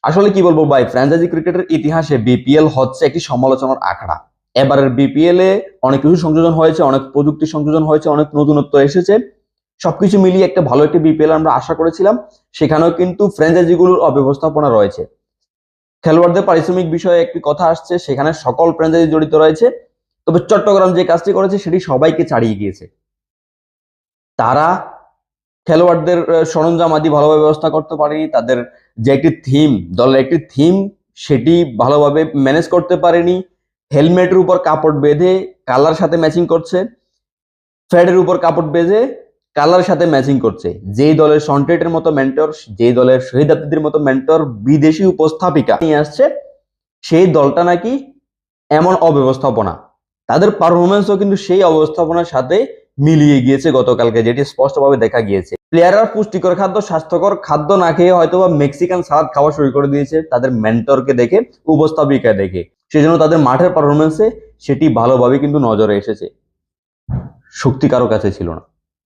আসলে কি বলবো ভাই, ফ্র্যাঞ্চাইজি ক্রিকেটের ইতিহাসে বিপিএল হচ্ছে একটি সমালোচনার আখড়া। এবারের বিপিএল এ অনেক কিছু সংযোজন হয়েছে, অনেক প্রযুক্তি সংযোজন হয়েছে, অনেক নতুনত্ব এসেছে। সবকিছু মিলিয়ে একটা ভালো একটি বিপিএল আমরা আশা করেছিলাম। সেখানেও কিন্তু ফ্র্যাঞ্চাইজিগুলোর অব্যবস্থাপনা রয়েছে। খেলোয়াড়দের পারিশ্রমিক বিষয়ে একটি কথা আসছে, সেখানে সকল ফ্র্যাঞ্চাইজি জড়িত রয়েছে। তবে চট্টগ্রাম যে কাজটি করেছে সেটি সবাইকে ছাড়িয়ে গিয়েছে। তারা খেলোয়াড়দের সরঞ্জাম আদি ভালোভাবে ব্যবস্থা করতে পারেনি, তাদের যে একটি থিম, দলের একটি থিম, সেটি ভালোভাবে ম্যানেজ করতে পারেনি। হেলমেটের উপর কাপড় বেঁধে কালার সাথে ম্যাচিং করছে, ফ্যাডের উপর কাপড় বেঁধে কালার সাথে ম্যাচিং করছে। যেই দলের সন্টেটের মতো মেন্টর, যেই দলের শহীদ আফ্রিদির মতো মেন্টর বিদেশি উপস্থাপিকা নিয়ে আসছে, সেই দলটা নাকি এমন অব্যবস্থাপনা। তাদের পারফরমেন্সও কিন্তু সেই অব্যবস্থাপনার সাথে মিলিয়ে গিয়েছে গতকালকে, যেটি স্পষ্টভাবে দেখা গিয়েছে। প্লেয়াররা পুষ্টিকর খাদ্য, স্বাস্থ্যকর খাদ্য না খেয়ে হয়তোবা মেক্সিকান সালাদ খাওয়া শুরু করে দিয়েছে তাদের মেন্টরকে দেখে, উপস্থাপিকা দেখে। সেজন্য তাদের মাঠের পারফরমেন্সে সেটি ভালোভাবে কিন্তু নজরে এসেছে। শক্তি কারো কাছে ছিল না।